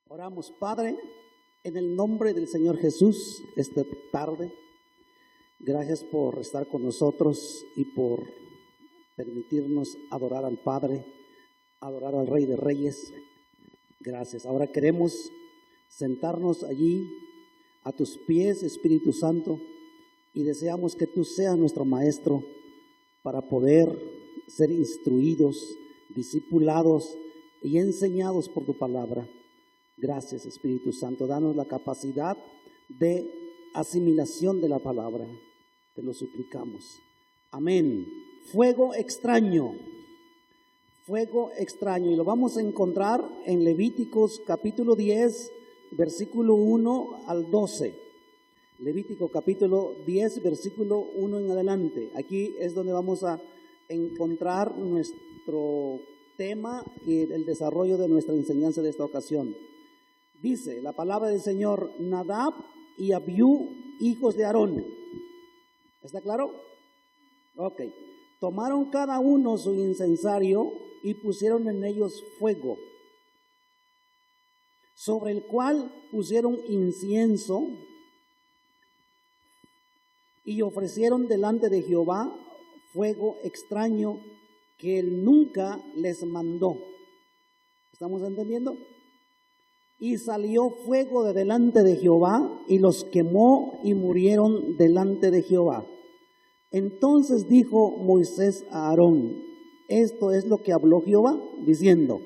Oramos, Padre, en el nombre del Señor Jesús, esta tarde. Gracias por estar con nosotros y por permitirnos adorar al Padre, adorar al Rey de Reyes. Gracias. Ahora queremos sentarnos allí a tus pies, Espíritu Santo, y deseamos que tú seas nuestro Maestro para poder ser instruidos, discipulados y enseñados por tu palabra. Gracias, Espíritu Santo. Danos la capacidad de asimilación de la palabra. Te lo suplicamos. Amén. Fuego extraño. Fuego extraño. Y lo vamos a encontrar en Levíticos capítulo 10, versículo 1 al 12. Levítico capítulo 10, versículo 1 en adelante. Aquí es donde vamos a encontrar nuestro tema y el desarrollo de nuestra enseñanza de esta ocasión. Dice la palabra del Señor: Nadab y Abiú, hijos de Aarón. ¿Está claro? Ok. Tomaron cada uno su incensario y pusieron en ellos fuego, sobre el cual pusieron incienso, y ofrecieron delante de Jehová fuego extraño que él nunca les mandó. ¿Estamos entendiendo? Y salió fuego de delante de Jehová y los quemó y murieron delante de Jehová. Entonces dijo Moisés a Aarón: esto es lo que habló Jehová, diciendo: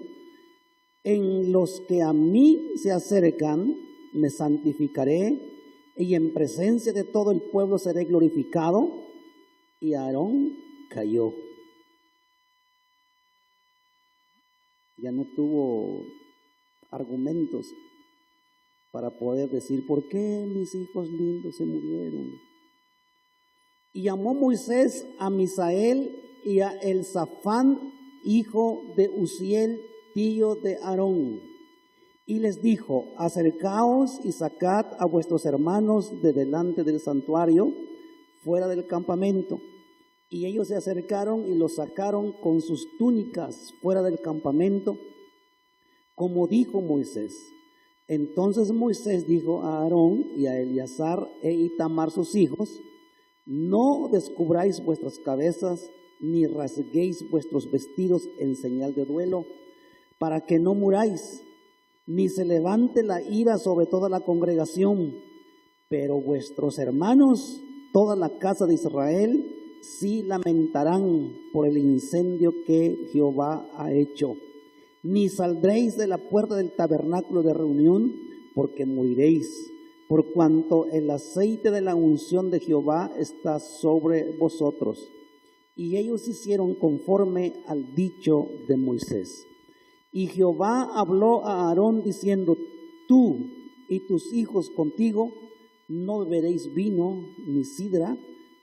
en los que a mí se acercan me santificaré, y en presencia de todo el pueblo seré glorificado. Y Aarón cayó. Ya no tuvo argumentos para poder decir: ¿por qué mis hijos lindos se murieron? Y llamó Moisés a Misael y a Elzafán, hijo de Uziel, tío de Aarón, y les dijo: acercaos y sacad a vuestros hermanos de delante del santuario, fuera del campamento. Y ellos se acercaron y los sacaron con sus túnicas fuera del campamento, como dijo Moisés. Entonces Moisés dijo a Aarón y a Eleazar e Itamar sus hijos: no descubráis vuestras cabezas, ni rasguéis vuestros vestidos en señal de duelo, para que no muráis, ni se levante la ira sobre toda la congregación. Pero vuestros hermanos, toda la casa de Israel, sí lamentarán por el incendio que Jehová ha hecho. Ni saldréis de la puerta del tabernáculo de reunión, porque moriréis, por cuanto el aceite de la unción de Jehová está sobre vosotros. Y ellos hicieron conforme al dicho de Moisés. Y Jehová habló a Aarón diciendo: tú y tus hijos contigo no beberéis vino ni sidra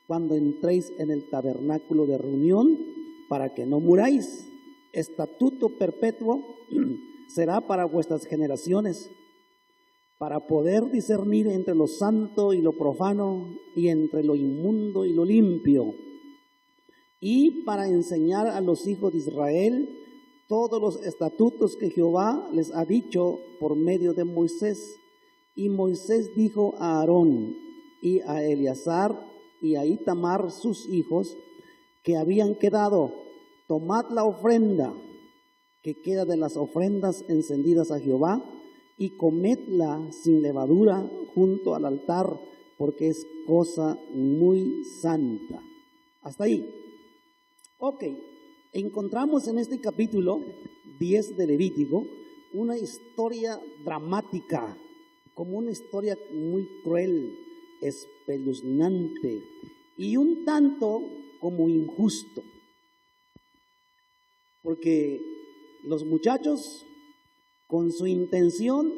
cuando entréis en el tabernáculo de reunión, para que no muráis. Estatuto perpetuo será para vuestras generaciones, para poder discernir entre lo santo y lo profano, y entre lo inmundo y lo limpio, y para enseñar a los hijos de Israel todos los estatutos que Jehová les ha dicho por medio de Moisés. Y Moisés dijo a Aarón y a Eleazar y a Itamar sus hijos que habían quedado: tomad la ofrenda que queda de las ofrendas encendidas a Jehová y comedla sin levadura junto al altar, porque es cosa muy santa. Hasta ahí. Ok, encontramos en este capítulo 10 de Levítico una historia dramática, como una historia muy cruel, espeluznante y un tanto como injusto, porque los muchachos, con su intención,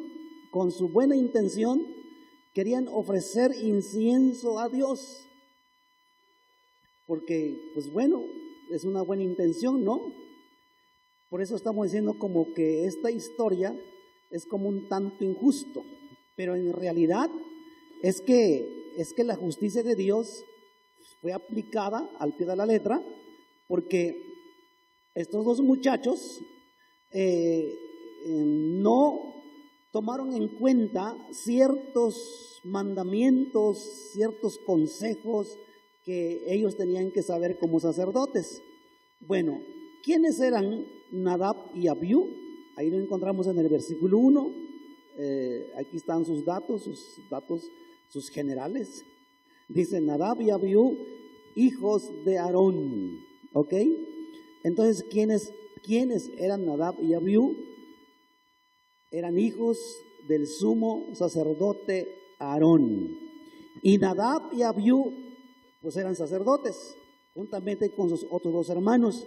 con su buena intención, querían ofrecer incienso a Dios, porque pues bueno, es una buena intención, ¿no? Por eso estamos diciendo como que esta historia es como un tanto injusto, pero en realidad es que la justicia de Dios fue aplicada al pie de la letra, porque estos dos muchachos no tomaron en cuenta ciertos mandamientos, ciertos consejos que ellos tenían que saber como sacerdotes. Bueno, ¿quiénes eran Nadab y Abiú? Ahí lo encontramos en el versículo 1. Aquí están sus datos, sus generales. Dice Nadab y Abiú, hijos de Aarón. ¿Ok? Entonces, ¿quiénes eran Nadab y Abiú? Eran hijos del sumo sacerdote Aarón. Y Nadab y Abiú, pues eran sacerdotes, juntamente con sus otros dos hermanos.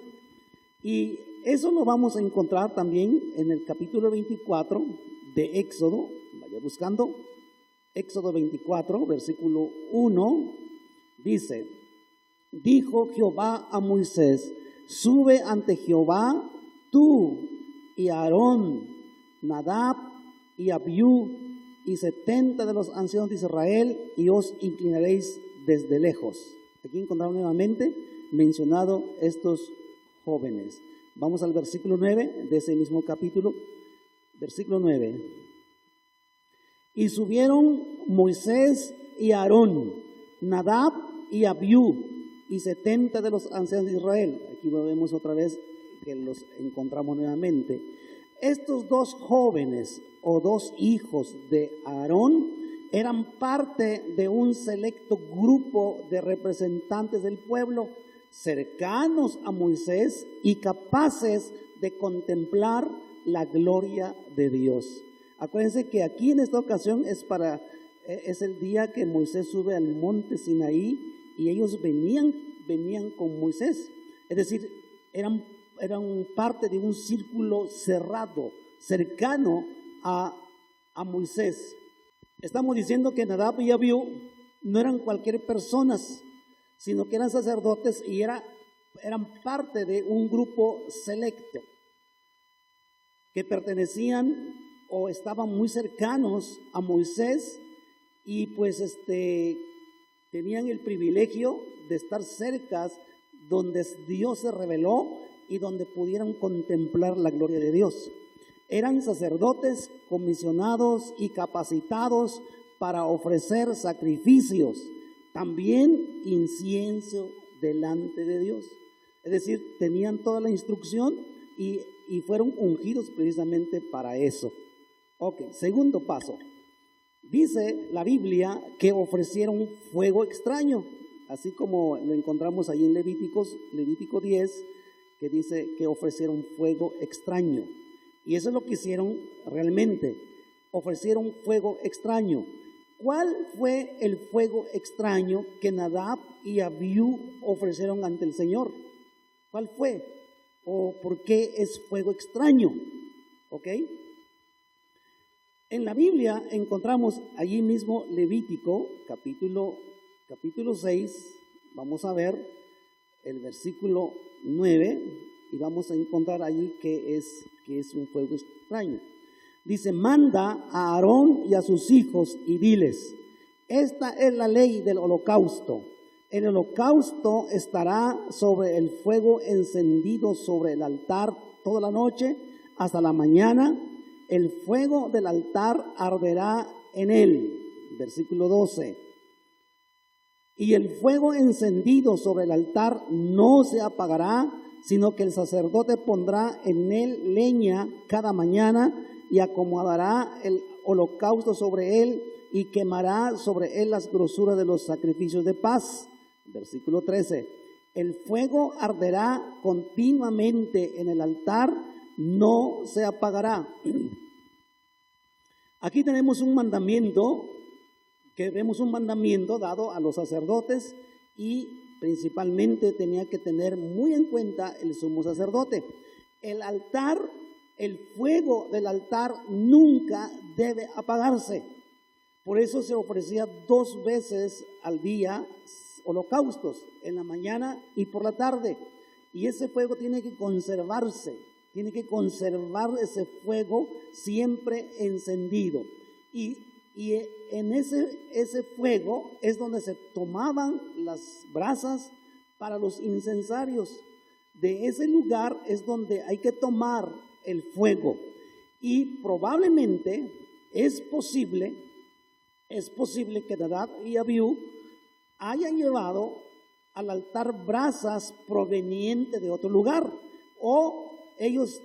Y eso lo vamos a encontrar también en el capítulo 24 de Éxodo. Vaya buscando. Éxodo 24, versículo 1, dice: dijo Jehová a Moisés, sube ante Jehová tú y Aarón, Nadab y Abiú y 70 de los ancianos de Israel, y os inclinaréis desde lejos. Aquí encontramos nuevamente mencionado estos jóvenes. Vamos al versículo 9 de ese mismo capítulo. Versículo 9. Y subieron Moisés y Aarón, Nadab y Abiú y 70 de los ancianos de Israel. Aquí lo vemos otra vez que los encontramos nuevamente. Estos dos jóvenes o dos hijos de Aarón eran parte de un selecto grupo de representantes del pueblo, cercanos a Moisés y capaces de contemplar la gloria de Dios. Acuérdense que aquí en esta ocasión es el día que Moisés sube al monte Sinaí, y ellos venían con Moisés. Es decir, eran parte de un círculo cerrado, cercano a Moisés. Estamos diciendo que Nadab y Abiú no eran cualquier personas, sino que eran sacerdotes y eran parte de un grupo selecto que pertenecían o estaban muy cercanos a Moisés, y pues tenían el privilegio de estar cerca donde Dios se reveló y donde pudieran contemplar la gloria de Dios. Eran sacerdotes comisionados y capacitados para ofrecer sacrificios, también incienso delante de Dios. Es decir, tenían toda la instrucción y fueron ungidos precisamente para eso. Ok, segundo paso. Dice la Biblia que ofrecieron fuego extraño, así como lo encontramos ahí en Levítico 10, que dice que ofrecieron fuego extraño. Y eso es lo que hicieron realmente, ofrecieron fuego extraño. ¿Cuál fue el fuego extraño que Nadab y Abiú ofrecieron ante el Señor? ¿Cuál fue? ¿O por qué es fuego extraño? ¿Ok? En la Biblia encontramos allí mismo Levítico, capítulo 6, vamos a ver el versículo 9, y vamos a encontrar allí que es un fuego extraño. Dice: manda a Aarón y a sus hijos y diles, esta es la ley del holocausto. El holocausto estará sobre el fuego encendido sobre el altar toda la noche hasta la mañana. El fuego del altar arderá en él. Versículo 12. Y el fuego encendido sobre el altar no se apagará, sino que el sacerdote pondrá en él leña cada mañana y acomodará el holocausto sobre él y quemará sobre él las grosuras de los sacrificios de paz. Versículo 13. El fuego arderá continuamente en el altar, no se apagará. Aquí tenemos un mandamiento, dado a los sacerdotes, y principalmente tenía que tener muy en cuenta el sumo sacerdote. El altar, el fuego del altar nunca debe apagarse. Por eso se ofrecía 2 veces al día holocaustos, en la mañana y por la tarde. Y ese fuego tiene que conservarse, tiene que conservar ese fuego siempre encendido. Y en ese fuego es donde se tomaban las brasas para los incensarios. De ese lugar es donde hay que tomar el fuego. Y probablemente es posible que Nadab y Abiú hayan llevado al altar brasas provenientes de otro lugar, o ellos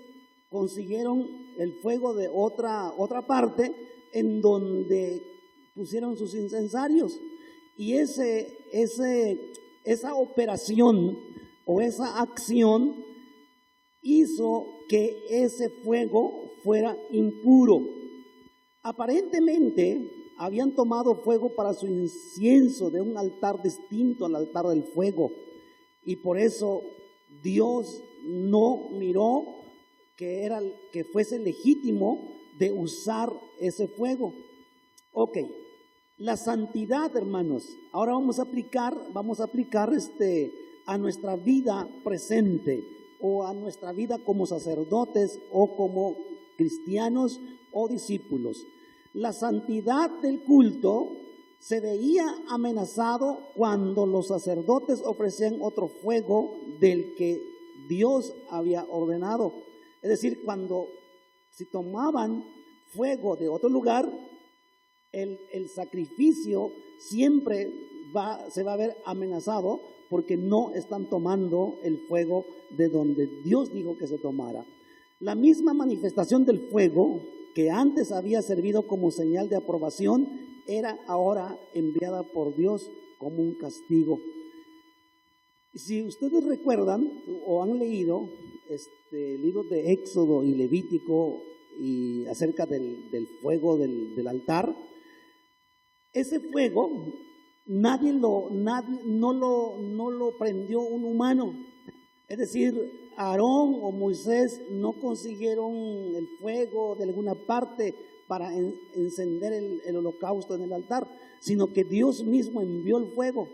consiguieron el fuego de otra parte en donde pusieron sus incensarios, y esa operación o esa acción hizo que ese fuego fuera impuro. Aparentemente habían tomado fuego para su incienso de un altar distinto al altar del fuego, y por eso Dios no miró que fuese legítimo de usar ese fuego. Ok, la santidad, hermanos, ahora vamos a aplicar a nuestra vida presente, o a nuestra vida como sacerdotes o como cristianos o discípulos. La santidad del culto se veía amenazado cuando los sacerdotes ofrecían otro fuego del que Dios había ordenado. Es decir, si tomaban fuego de otro lugar, el sacrificio siempre se va a ver amenazado, porque no están tomando el fuego de donde Dios dijo que se tomara. La misma manifestación del fuego que antes había servido como señal de aprobación era ahora enviada por Dios como un castigo. Si ustedes recuerdan o han leído libros de Éxodo y Levítico y acerca del fuego del altar, ese fuego no lo prendió un humano. Es decir, Aarón o Moisés no consiguieron el fuego de alguna parte para encender el holocausto en el altar, sino que Dios mismo envió el fuego.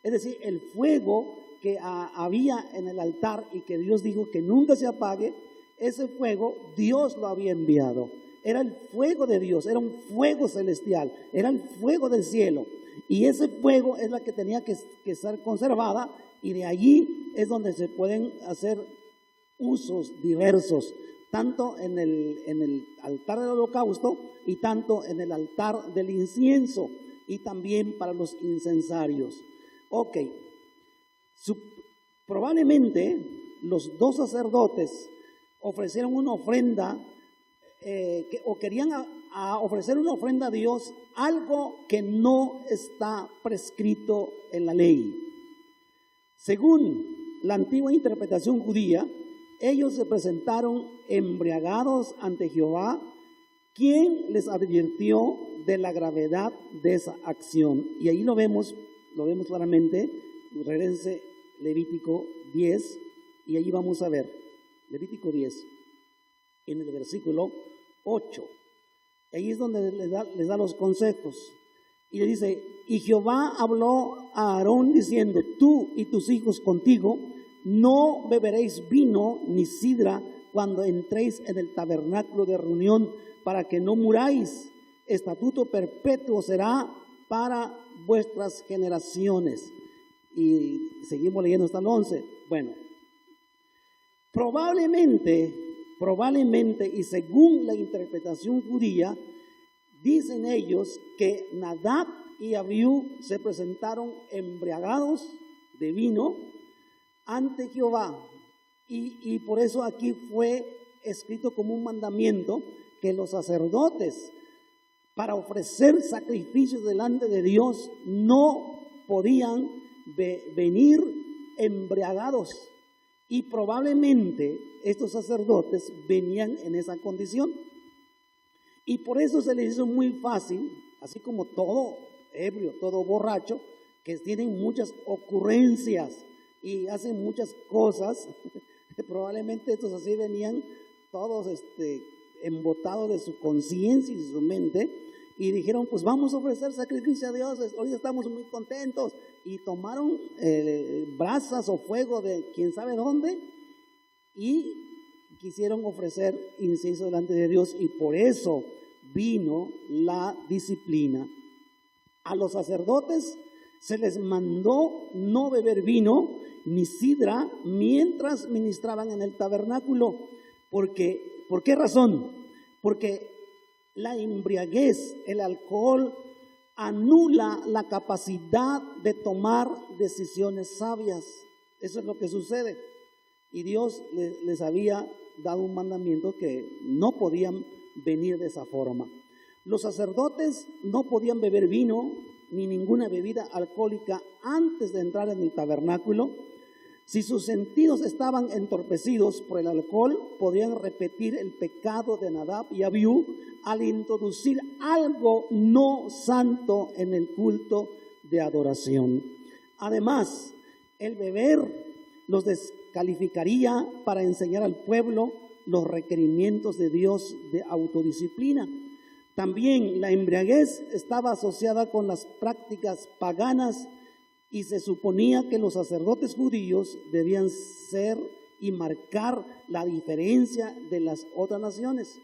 Es decir, el fuego que había en el altar y que Dios dijo que nunca se apague, ese fuego Dios lo había enviado. Era el fuego de Dios, era un fuego celestial, era el fuego del cielo. Y ese fuego es la que tenía que ser conservada, y de allí es donde se pueden hacer usos diversos, tanto en el altar del holocausto y tanto en el altar del incienso, y también para los incensarios. Ok, probablemente los dos sacerdotes ofrecieron una ofrenda querían ofrecer una ofrenda a Dios, algo que no está prescrito en la ley. Según la antigua interpretación judía, ellos se presentaron embriagados ante Jehová, quien les advirtió de la gravedad de esa acción. Y ahí lo vemos claramente. Regrese Levítico 10, y allí vamos a ver Levítico 10 en el versículo 8. Ahí es donde les da los consejos, y le dice: y Jehová habló a Aarón diciendo: tú y tus hijos contigo no beberéis vino ni sidra cuando entréis en el tabernáculo de reunión, para que no muráis. Estatuto perpetuo será para vuestras generaciones. Y seguimos leyendo hasta el 11. Bueno, probablemente, y según la interpretación judía, dicen ellos que Nadab y Abiú se presentaron embriagados de vino ante Jehová, y por eso aquí fue escrito como un mandamiento que los sacerdotes, para ofrecer sacrificios delante de Dios, no podían venir embriagados. Y probablemente estos sacerdotes venían en esa condición, y por eso se les hizo muy fácil, así como todo ebrio, todo borracho, que tienen muchas ocurrencias y hacen muchas cosas. Probablemente estos así venían todos embotados de su conciencia y de su mente, y dijeron: pues vamos a ofrecer sacrificio a Dios, hoy estamos muy contentos, y tomaron brasas o fuego de quién sabe dónde, y quisieron ofrecer incienso delante de Dios, y por eso vino la disciplina. A los sacerdotes se les mandó no beber vino ni sidra mientras ministraban en el tabernáculo. ¿Por qué razón? Porque la embriaguez, el alcohol, anula la capacidad de tomar decisiones sabias. Eso es lo que sucede. Y Dios les había dado un mandamiento que no podían venir de esa forma. Los sacerdotes no podían beber vino ni ninguna bebida alcohólica antes de entrar en el tabernáculo. Si sus sentidos estaban entorpecidos por el alcohol, podían repetir el pecado de Nadab y Abiú al introducir algo no santo en el culto de adoración. Además, el beber los descalificaría para enseñar al pueblo los requerimientos de Dios de autodisciplina. También la embriaguez estaba asociada con las prácticas paganas y se suponía que los sacerdotes judíos debían ser y marcar la diferencia de las otras naciones.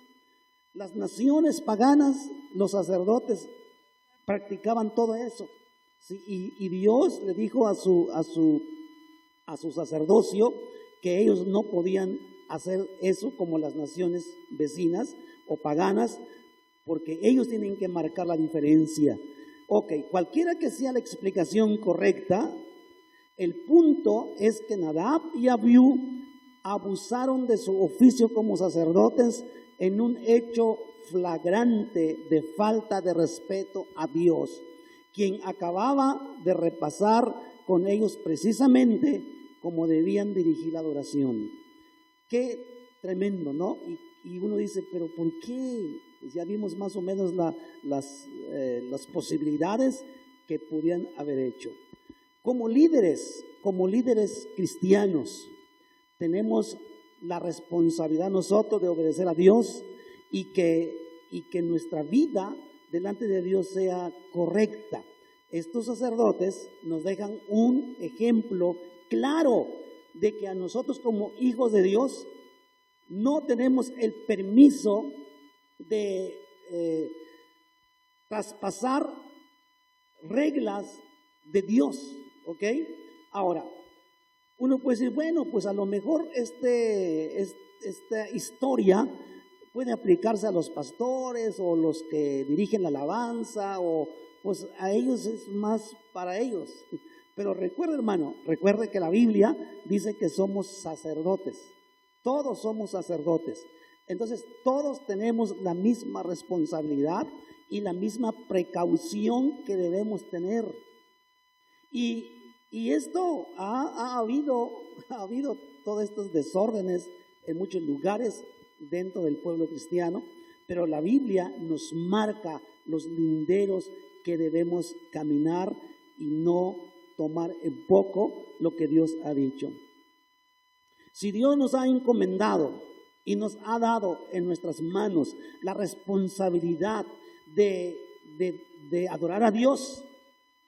Las naciones paganas, los sacerdotes practicaban todo eso, ¿sí? Y Dios le dijo a su sacerdocio que ellos no podían hacer eso como las naciones vecinas o paganas, porque ellos tienen que marcar la diferencia. Ok, cualquiera que sea la explicación correcta, el punto es que Nadab y Abiú abusaron de su oficio como sacerdotes en un hecho flagrante de falta de respeto a Dios, quien acababa de repasar con ellos precisamente cómo debían dirigir la adoración. Qué tremendo, ¿no? Y uno dice, ¿pero por qué? Pues ya vimos más o menos las posibilidades que podían haber hecho. Como líderes cristianos, tenemos la responsabilidad nosotros de obedecer a Dios y que nuestra vida delante de Dios sea correcta. Estos sacerdotes nos dejan un ejemplo claro de que a nosotros como hijos de Dios no tenemos el permiso de traspasar reglas de Dios, ¿ok? Ahora, uno puede decir, bueno, pues a lo mejor esta historia puede aplicarse a los pastores o los que dirigen la alabanza, o pues a ellos es más para ellos. Pero recuerde, hermano, recuerde que la Biblia dice que somos sacerdotes. Todos somos sacerdotes. Entonces, todos tenemos la misma responsabilidad y la misma precaución que debemos tener. Y esto ha habido todos estos desórdenes en muchos lugares dentro del pueblo cristiano, pero la Biblia nos marca los linderos que debemos caminar y no tomar en poco lo que Dios ha dicho. Si Dios nos ha encomendado y nos ha dado en nuestras manos la responsabilidad de adorar a Dios,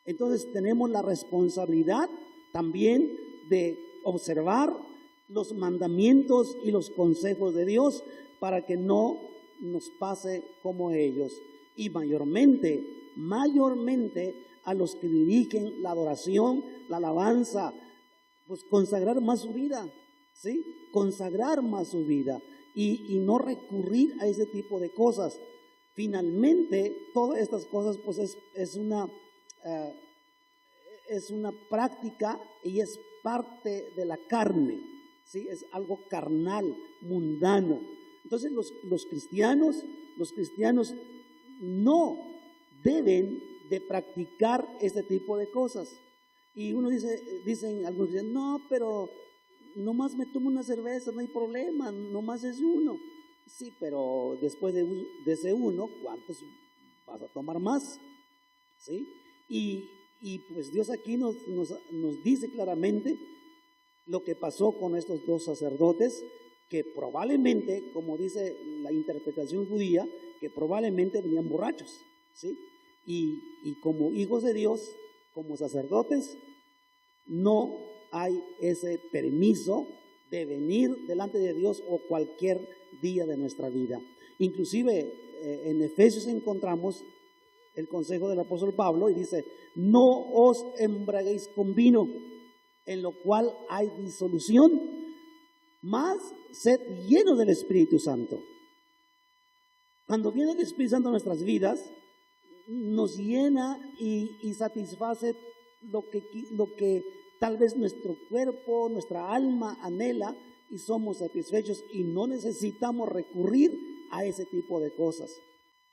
entonces tenemos la responsabilidad también de observar los mandamientos y los consejos de Dios para que no nos pase como ellos. Y mayormente a los que dirigen la adoración, la alabanza, pues consagrar más su vida, ¿sí? Consagrar más su vida y no recurrir a ese tipo de cosas. Finalmente, todas estas cosas pues es una práctica y es parte de la carne, ¿sí? Es algo carnal, mundano. Entonces los cristianos no deben de practicar este tipo de cosas. Y uno dicen algunos dicen, no, pero nomás me tomo una cerveza, no hay problema, nomás es uno. Sí, pero después de ese uno, ¿cuántos vas a tomar más? ¿Sí? Y pues Dios aquí nos dice claramente lo que pasó con estos dos sacerdotes, que probablemente, como dice la interpretación judía, que probablemente venían borrachos, ¿sí? Y como hijos de Dios, como sacerdotes, no hay ese permiso de venir delante de Dios o cualquier día de nuestra vida. Inclusive en Efesios encontramos el consejo del apóstol Pablo y dice, no os embriaguéis con vino, en lo cual hay disolución, mas sed llenos del Espíritu Santo. Cuando viene el Espíritu Santo a nuestras vidas, nos llena y satisface lo que tal vez nuestro cuerpo, nuestra alma anhela, y somos satisfechos y no necesitamos recurrir a ese tipo de cosas.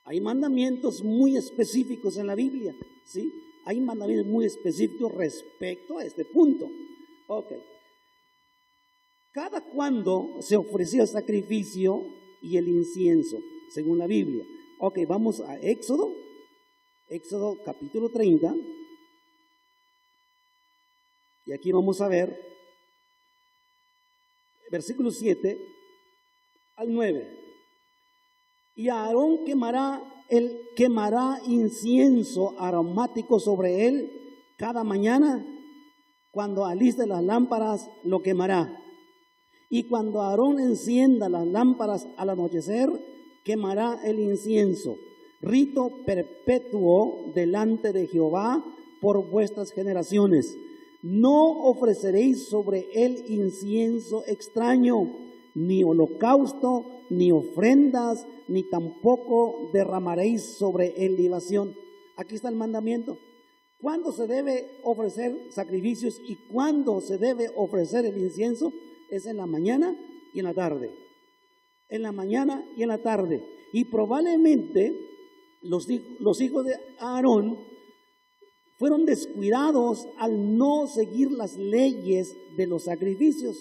Hay mandamientos muy específicos en la Biblia, ¿sí? Hay mandamientos muy específicos respecto a este punto. Ok. Cada cuando se ofrecía el sacrificio y el incienso, según la Biblia. Ok, vamos a Éxodo capítulo 30. Y aquí vamos a ver versículos 7 al 9. Y Aarón quemará incienso aromático sobre él cada mañana. Cuando aliste las lámparas, lo quemará. Y cuando Aarón encienda las lámparas al anochecer, quemará el incienso. Rito perpetuo delante de Jehová por vuestras generaciones. No ofreceréis sobre él incienso extraño, ni holocausto, ni ofrendas, ni tampoco derramaréis sobre él libación. Aquí está el mandamiento. ¿Cuándo se debe ofrecer sacrificios y cuándo se debe ofrecer el incienso? Es en la mañana y en la tarde. En la mañana y en la tarde. Y probablemente los hijos de Aarón fueron descuidados al no seguir las leyes de los sacrificios.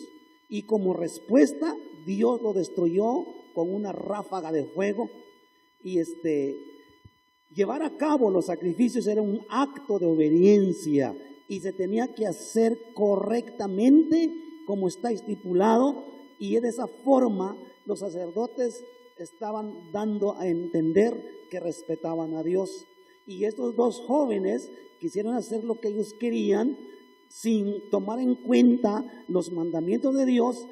Y como respuesta, Dios lo destruyó con una ráfaga de fuego. Y llevar a cabo los sacrificios era un acto de obediencia y se tenía que hacer correctamente como está estipulado, y de esa forma los sacerdotes estaban dando a entender que respetaban a Dios. Y estos dos jóvenes quisieron hacer lo que ellos querían sin tomar en cuenta los mandamientos de Dios,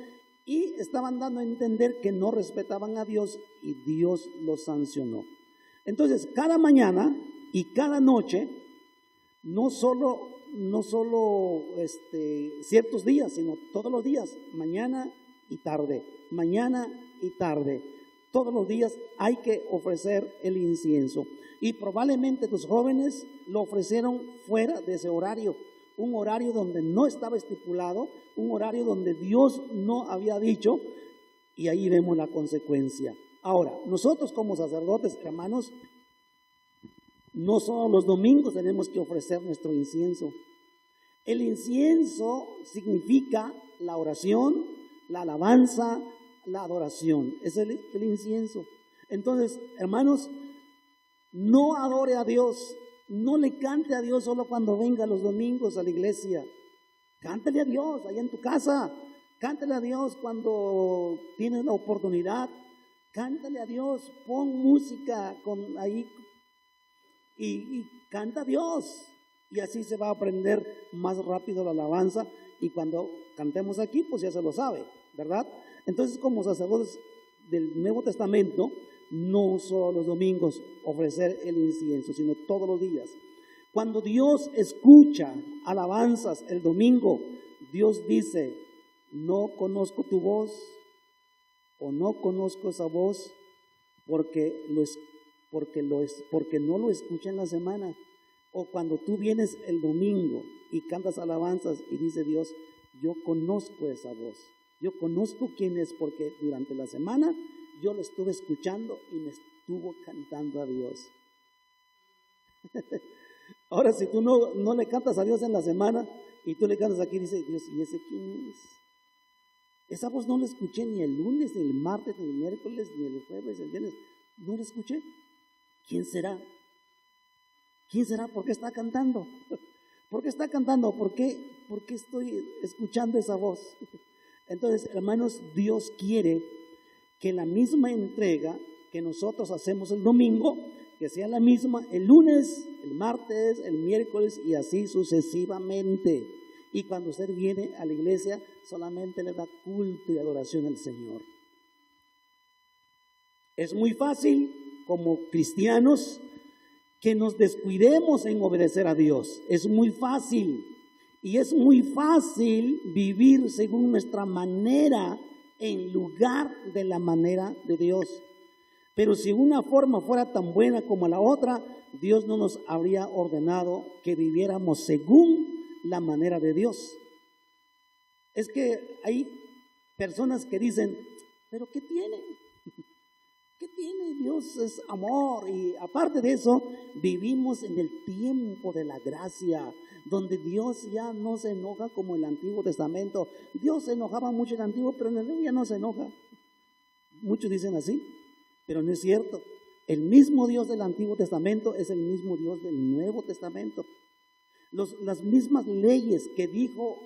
y estaban dando a entender que no respetaban a Dios, y Dios los sancionó. Entonces, cada mañana y cada noche, no solo ciertos días, sino todos los días, mañana y tarde, todos los días hay que ofrecer el incienso. Y probablemente tus jóvenes lo ofrecieron fuera de ese horario, un horario donde no estaba estipulado, un horario donde Dios no había dicho, y ahí vemos la consecuencia. Ahora, nosotros como sacerdotes, hermanos, no solo los domingos tenemos que ofrecer nuestro incienso. El incienso significa la oración, la alabanza, la adoración. Es el incienso. Entonces, hermanos, no adore a Dios, no le cante a Dios solo cuando venga los domingos a la iglesia. Cántale a Dios allá en tu casa. Cántale a Dios cuando tienes la oportunidad. Cántale a Dios, pon música ahí y canta a Dios. Y así se va a aprender más rápido la alabanza. Y cuando cantemos aquí, pues ya se lo sabe, ¿verdad? Entonces, como sacerdotes del Nuevo Testamento, no solo los domingos ofrecer el incienso, sino todos los días. Cuando Dios escucha alabanzas el domingo, Dios dice: no conozco tu voz, o no conozco esa voz, porque no lo escuché en la semana. O cuando tú vienes el domingo y cantas alabanzas y dice Dios: yo conozco esa voz, yo conozco quién es, porque durante la semana yo lo estuve escuchando y me estuvo cantando a Dios. Ahora, si tú no le cantas a Dios en la semana y tú le cantas aquí, dice Dios: ¿y ese quién es? Esa voz no la escuché ni el lunes, ni el martes, ni el miércoles, ni el jueves, el viernes. No la escuché. ¿Quién será? ¿Quién será? ¿Por qué está cantando? ¿Por qué está cantando? ¿Por qué estoy escuchando esa voz? Entonces, hermanos, Dios quiere que la misma entrega que nosotros hacemos el domingo, que sea la misma el lunes, el martes, el miércoles y así sucesivamente. Y cuando usted viene a la iglesia, solamente le da culto y adoración al Señor. Es muy fácil, como cristianos, que nos descuidemos en obedecer a Dios. Es muy fácil. Y es muy fácil vivir según nuestra manera en lugar de la manera de Dios. Pero si una forma fuera tan buena como la otra, Dios no nos habría ordenado que viviéramos según la manera de Dios. Es que hay personas que dicen, ¿pero qué tiene? ¿Qué tiene? Dios es amor. Y aparte de eso, vivimos en el tiempo de la gracia, donde Dios ya no se enoja como el Antiguo Testamento. Dios se enojaba mucho en el Antiguo, pero en el Nuevo ya no se enoja. Muchos dicen así, pero no es cierto. El mismo Dios del Antiguo Testamento es el mismo Dios del Nuevo Testamento. Las mismas leyes que dijo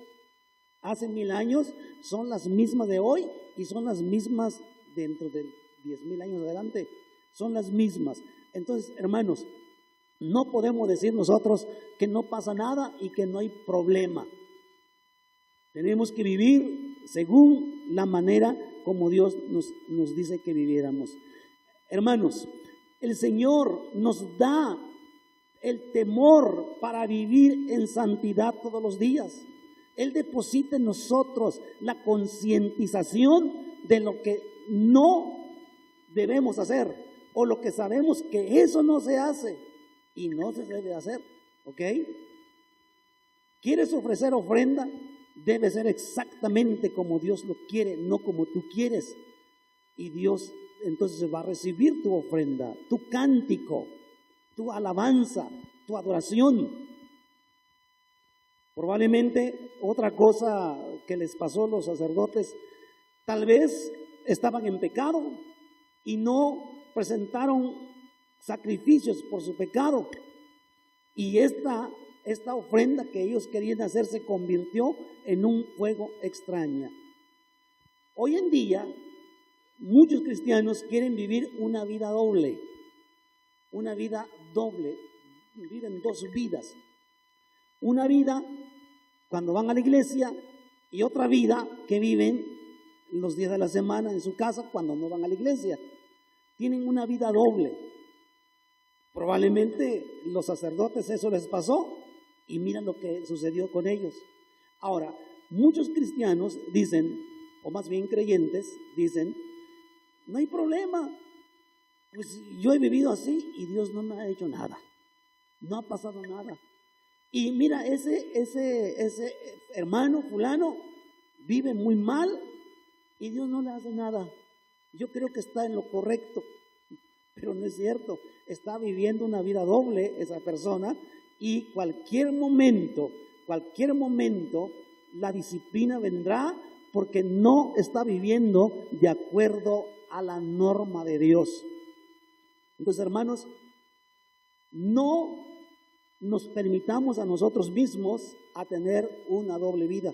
hace 1000 años son las mismas de hoy y son las mismas dentro de 10,000 años adelante. Son las mismas. Entonces, hermanos, no podemos decir nosotros que no pasa nada y que no hay problema. Tenemos que vivir según la manera como Dios nos dice que viviéramos. Hermanos, el Señor nos da el temor para vivir en santidad todos los días. Él deposita en nosotros la concientización de lo que no debemos hacer o lo que sabemos que eso no se hace y no se debe hacer, ¿ok? ¿Quieres ofrecer ofrenda? Debe ser exactamente como Dios lo quiere, no como tú quieres. Y Dios entonces va a recibir tu ofrenda, tu cántico, tu alabanza, tu adoración. Probablemente otra cosa que les pasó a los sacerdotes, tal vez estaban en pecado y no presentaron sacrificios por su pecado. Y esta ofrenda que ellos querían hacer se convirtió en un fuego extraño. Hoy en día, muchos cristianos quieren vivir una vida doble. Una vida doble. Viven dos vidas. Una vida cuando van a la iglesia y otra vida que viven los días de la semana en su casa cuando no van a la iglesia. Tienen una vida doble. Probablemente los sacerdotes eso les pasó y miren lo que sucedió con ellos. Ahora, muchos cristianos dicen, o más bien creyentes, dicen, no hay problema, pues yo he vivido así y Dios no me ha hecho nada, no ha pasado nada. Y mira, ese hermano fulano vive muy mal y Dios no le hace nada. Yo creo que está en lo correcto, pero no es cierto. Está viviendo una vida doble esa persona y cualquier momento, la disciplina vendrá porque no está viviendo de acuerdo a la norma de Dios. Entonces, hermanos, no nos permitamos a nosotros mismos a tener una doble vida.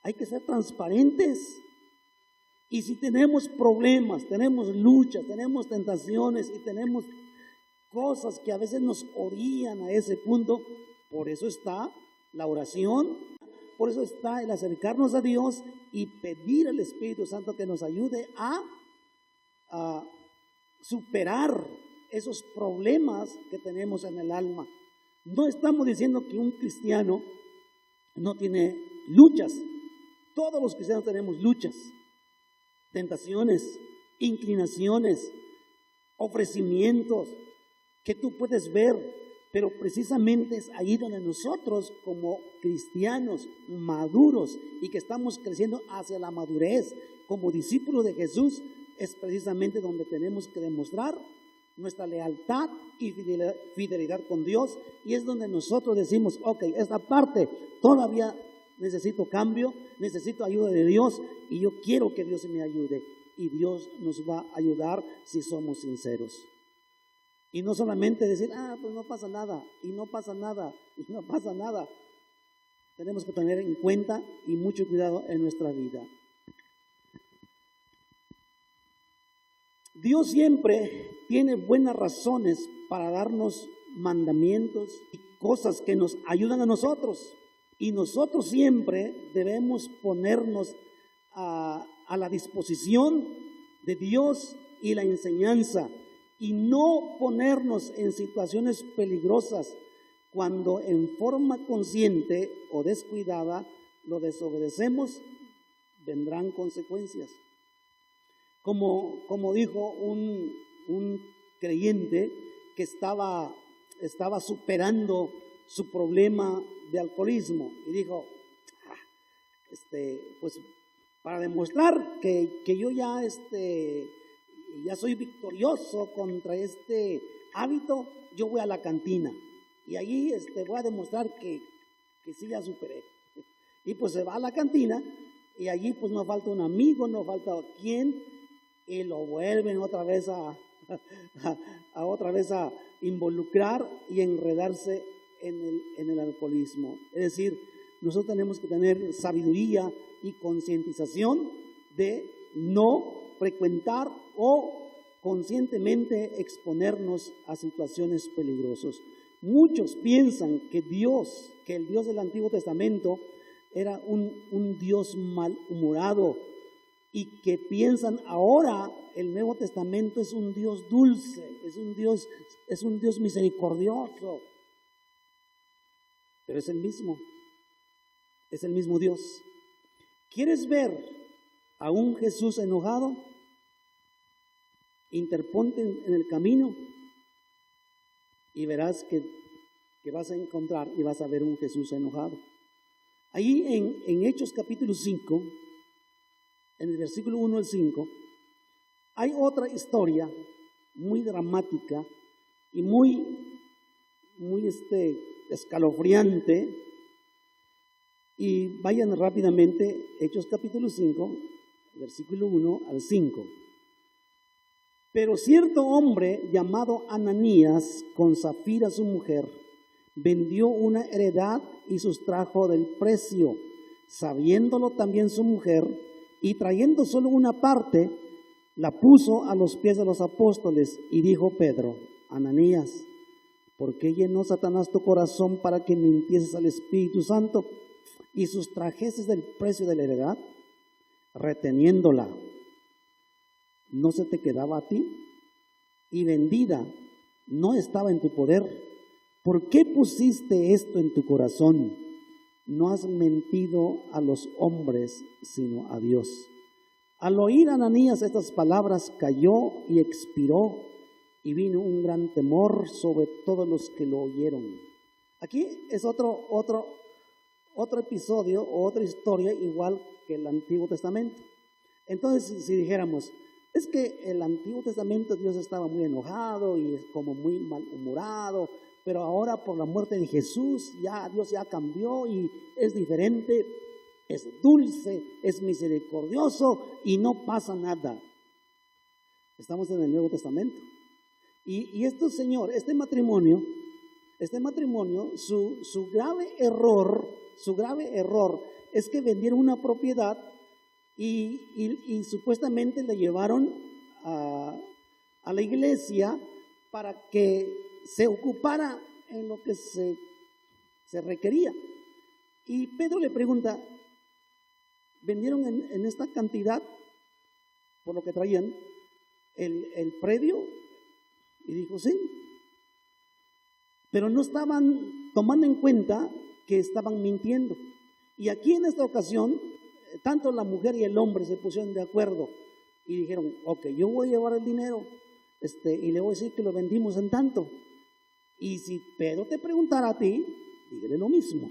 Hay que ser transparentes. Y si tenemos problemas, tenemos luchas, tenemos tentaciones y tenemos cosas que a veces nos orillan a ese punto, por eso está la oración, por eso está el acercarnos a Dios y pedir al Espíritu Santo que nos ayude a superar esos problemas que tenemos en el alma. No estamos diciendo que un cristiano no tiene luchas. Todos los cristianos tenemos luchas, tentaciones, inclinaciones, ofrecimientos que tú puedes ver, pero precisamente es ahí donde nosotros como cristianos maduros y que estamos creciendo hacia la madurez como discípulos de Jesús, es precisamente donde tenemos que demostrar nuestra lealtad y fidelidad con Dios, y es donde nosotros decimos, ok, esta parte todavía necesito cambio, necesito ayuda de Dios y yo quiero que Dios me ayude, y Dios nos va a ayudar si somos sinceros. Y no solamente decir, pues no pasa nada, y no pasa nada, y no pasa nada. Tenemos que tener en cuenta y mucho cuidado en nuestra vida. Dios siempre tiene buenas razones para darnos mandamientos y cosas que nos ayudan a nosotros. Y nosotros siempre debemos ponernos a la disposición de Dios y la enseñanza, y no ponernos en situaciones peligrosas cuando en forma consciente o descuidada lo desobedecemos. Vendrán consecuencias. como dijo un creyente que estaba superando su problema de alcoholismo y dijo, pues para demostrar que yo ya soy victorioso contra este hábito, yo voy a la cantina y allí voy a demostrar que sí ya superé. Y pues se va a la cantina y allí pues no falta un amigo, no falta quien, y lo vuelven otra vez a involucrar y enredarse en el alcoholismo. Es decir, nosotros tenemos que tener sabiduría y concientización de no frecuentar o conscientemente exponernos a situaciones peligrosas. Muchos piensan que el Dios del Antiguo Testamento era un Dios malhumorado y que piensan ahora el Nuevo Testamento es un Dios dulce, es un Dios misericordioso. Pero es el mismo Dios. ¿Quieres ver a un Jesús enojado? Interponte en el camino y verás que vas a encontrar y vas a ver un Jesús enojado. Ahí en Hechos capítulo 5, en el versículo 1 al 5, hay otra historia muy dramática y muy escalofriante. Y vayan rápidamente, Hechos capítulo 5, versículo 1 al 5. Pero cierto hombre llamado Ananías, con Zafira su mujer, vendió una heredad y sustrajo del precio, sabiéndolo también su mujer, y trayendo solo una parte, la puso a los pies de los apóstoles, y dijo Pedro: Ananías, ¿por qué llenó Satanás tu corazón para que mintieses al Espíritu Santo y sustrajeses del precio de la heredad, reteniéndola? ¿No se te quedaba a ti? Y vendida, ¿no estaba en tu poder? ¿Por qué pusiste esto en tu corazón? No has mentido a los hombres, sino a Dios. Al oír Ananías estas palabras, cayó y expiró, y vino un gran temor sobre todos los que lo oyeron. Aquí es otro episodio o otra historia igual que el Antiguo Testamento. Entonces, si dijéramos, es que el Antiguo Testamento Dios estaba muy enojado y es como muy malhumorado, pero ahora por la muerte de Jesús Dios ya cambió y es diferente, es dulce, es misericordioso y no pasa nada. Estamos en el Nuevo Testamento. Y este matrimonio, su grave error es que vendieron una propiedad y supuestamente le llevaron a la iglesia para que se ocupara en lo que se requería. Y Pedro le pregunta, ¿vendieron en esta cantidad por lo que traían el predio? Y dijo, sí. Pero no estaban tomando en cuenta que estaban mintiendo. Y aquí en esta ocasión, tanto la mujer y el hombre se pusieron de acuerdo y dijeron, ok, yo voy a llevar el dinero y le voy a decir que lo vendimos en tanto. Y si Pedro te preguntara a ti, dígale lo mismo.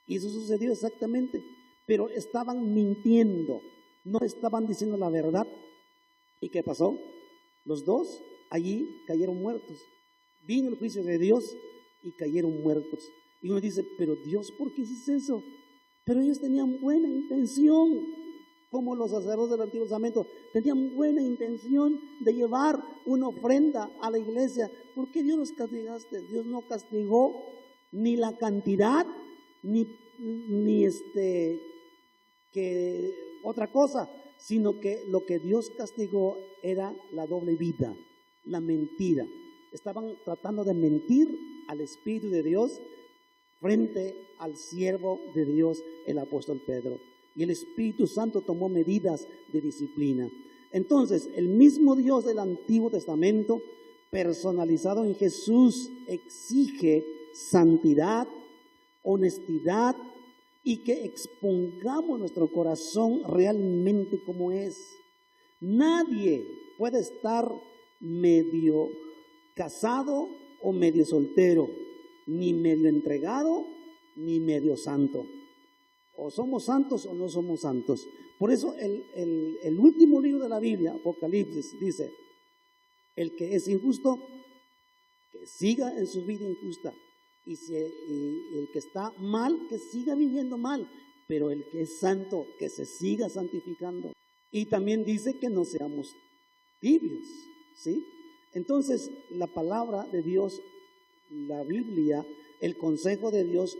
Y eso sucedió exactamente. Pero estaban mintiendo, no estaban diciendo la verdad. ¿Y qué pasó? Los dos allí cayeron muertos. Vino el juicio de Dios y cayeron muertos. Y uno dice, pero Dios, ¿por qué hiciste eso? Pero ellos tenían buena intención, como los sacerdotes del Antiguo Testamento, tenían buena intención de llevar una ofrenda a la iglesia. ¿Por qué Dios los castigaste? Dios no castigó ni la cantidad, ni que otra cosa, sino que lo que Dios castigó era la doble vida, la mentira. Estaban tratando de mentir al Espíritu de Dios frente al siervo de Dios, el apóstol Pedro. Y el Espíritu Santo tomó medidas de disciplina. Entonces, el mismo Dios del Antiguo Testamento, personalizado en Jesús, exige santidad, honestidad y que expongamos nuestro corazón realmente como es. Nadie puede estar medio casado o medio soltero, ni medio entregado, ni medio santo. O somos santos o no somos santos. Por eso el último libro de la Biblia, Apocalipsis, dice: el que es injusto, que siga en su vida injusta. Y el que está mal, que siga viviendo mal. Pero el que es santo, que se siga santificando. Y también dice que no seamos tibios, ¿sí? Entonces, la palabra de Dios, la Biblia, el consejo de Dios,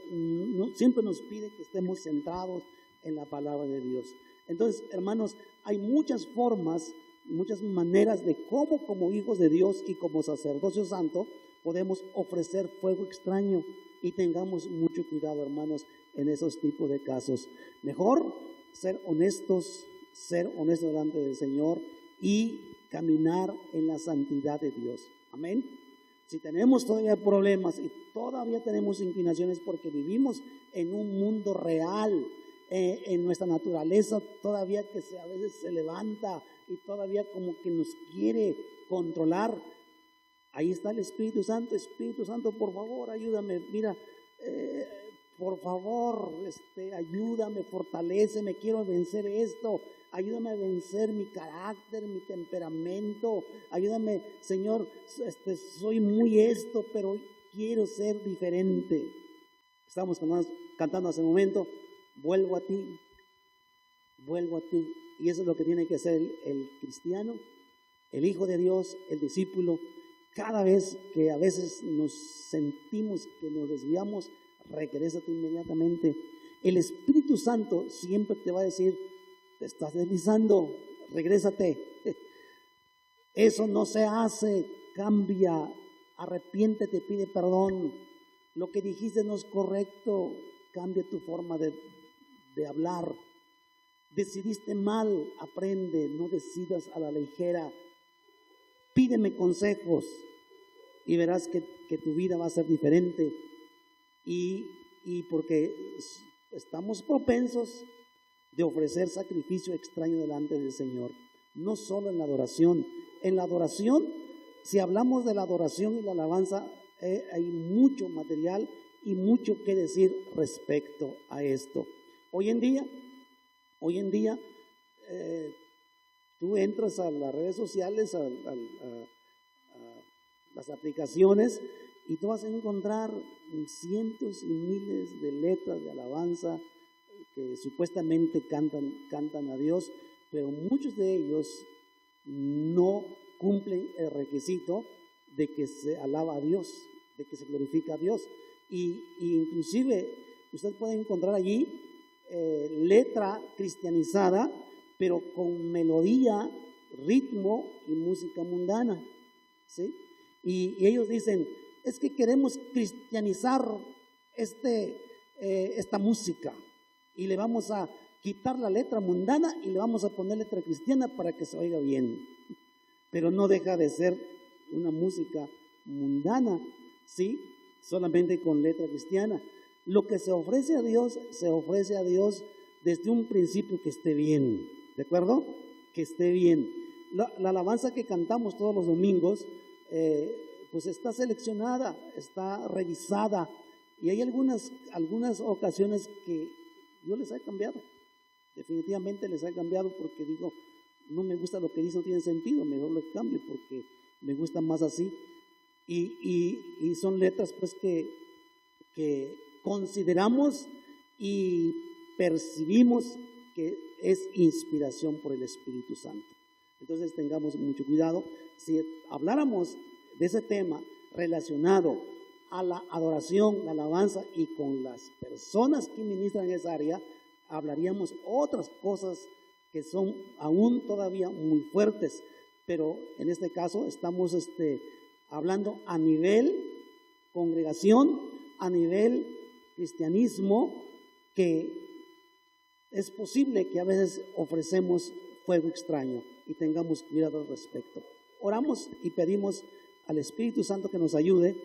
siempre nos pide que estemos centrados en la palabra de Dios. Entonces, hermanos, hay muchas formas, muchas maneras de cómo, como hijos de Dios y como sacerdocio santo, podemos ofrecer fuego extraño, y tengamos mucho cuidado, hermanos, en esos tipos de casos. Mejor ser honestos delante del Señor y caminar en la santidad de Dios. Amén. Si tenemos todavía problemas y todavía tenemos inclinaciones porque vivimos en un mundo real, en nuestra naturaleza todavía que a veces se levanta y todavía como que nos quiere controlar, ahí está el Espíritu Santo. Espíritu Santo, por favor, ayúdame. Mira, por favor, ayúdame, fortaléceme, quiero vencer esto. Ayúdame a vencer mi carácter, mi temperamento. Ayúdame, Señor, soy muy esto, pero quiero ser diferente. Estamos cantando hace un momento: vuelvo a ti, vuelvo a ti. Y eso es lo que tiene que hacer el cristiano, el hijo de Dios, el discípulo. Cada vez que a veces nos sentimos que nos desviamos, regrésate inmediatamente. El Espíritu Santo siempre te va a decir: te estás deslizando, regrésate. Eso no se hace, cambia, arrepiéntete, pide perdón. Lo que dijiste no es correcto, cambia tu forma de hablar. Decidiste mal, aprende, no decidas a la ligera. Pídeme consejos y verás que tu vida va a ser diferente. Y porque estamos propensos de ofrecer sacrificio extraño delante del Señor. No solo en la adoración. En la adoración, si hablamos de la adoración y la alabanza, hay mucho material y mucho que decir respecto a esto. Hoy en día, tú entras a las redes sociales, a las aplicaciones, y tú vas a encontrar cientos y miles de letras de alabanza que supuestamente cantan a Dios, pero muchos de ellos no cumplen el requisito de que se alaba a Dios, de que se glorifica a Dios. Y inclusive usted puede encontrar allí letra cristianizada, pero con melodía, ritmo y música mundana, ¿sí? Y ellos dicen: es que queremos cristianizar esta música, y le vamos a quitar la letra mundana y le vamos a poner letra cristiana para que se oiga bien. Pero no deja de ser una música mundana, ¿sí? Solamente con letra cristiana. Lo que se ofrece a Dios desde un principio que esté bien, ¿de acuerdo? Que esté bien. La alabanza que cantamos todos los domingos, pues está seleccionada, está revisada, y hay algunas ocasiones que yo les he cambiado. Definitivamente les he cambiado porque digo: no me gusta lo que dice, no tiene sentido, mejor lo cambio porque me gusta más así. Y son letras pues que consideramos y percibimos que es inspiración por el Espíritu Santo. Entonces tengamos mucho cuidado. Si habláramos de ese tema relacionado a la adoración, la alabanza y con las personas que ministran en esa área, hablaríamos otras cosas que son aún todavía muy fuertes, pero en este caso estamos hablando a nivel congregación, a nivel cristianismo, que es posible que a veces ofrecemos fuego extraño y tengamos cuidado al respecto. Oramos y pedimos al Espíritu Santo que nos ayude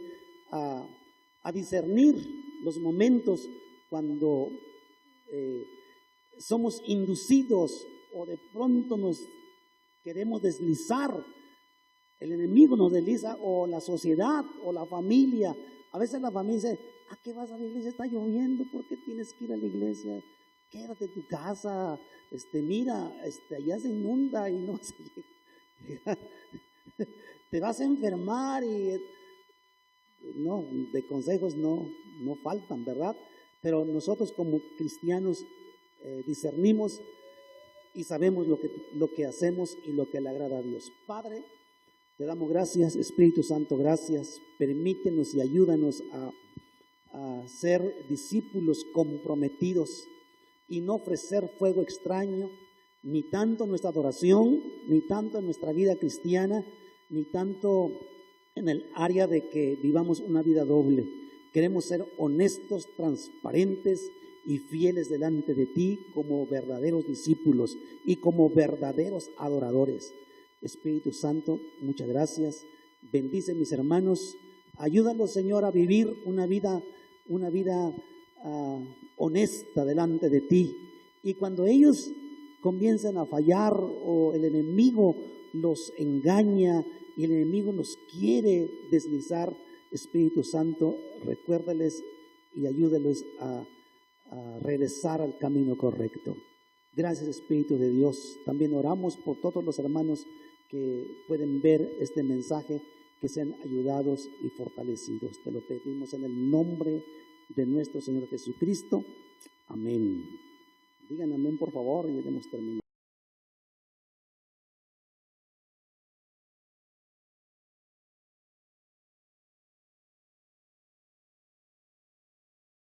a discernir los momentos cuando somos inducidos o de pronto nos queremos deslizar. El enemigo nos desliza, o la sociedad, o la familia. A veces la familia dice: ¿a qué vas a la iglesia? Está lloviendo, ¿por qué tienes que ir a la iglesia? Quédate en tu casa, mira, allá se inunda y no vas a llegar. Te vas a enfermar y no, de consejos no faltan, ¿verdad? Pero nosotros como cristianos discernimos y sabemos lo que hacemos y lo que le agrada a Dios. Padre, te damos gracias, Espíritu Santo, gracias. Permítenos y ayúdanos a ser discípulos comprometidos y no ofrecer fuego extraño, ni tanto en nuestra adoración, ni tanto en nuestra vida cristiana, ni tanto en el área de que vivamos una vida doble. Queremos ser honestos, transparentes y fieles delante de ti como verdaderos discípulos y como verdaderos adoradores. Espíritu Santo, muchas gracias. Bendice mis hermanos. Ayúdalos, Señor, a vivir una vida honesta delante de ti. Y cuando ellos comiencen a fallar o el enemigo los engaña y el enemigo nos quiere deslizar, Espíritu Santo, recuérdales y ayúdales a regresar al camino correcto. Gracias, Espíritu de Dios. También oramos por todos los hermanos que pueden ver este mensaje, que sean ayudados y fortalecidos. Te lo pedimos en el nombre de nuestro Señor Jesucristo. Amén. Digan amén, por favor, y ya hemos terminado.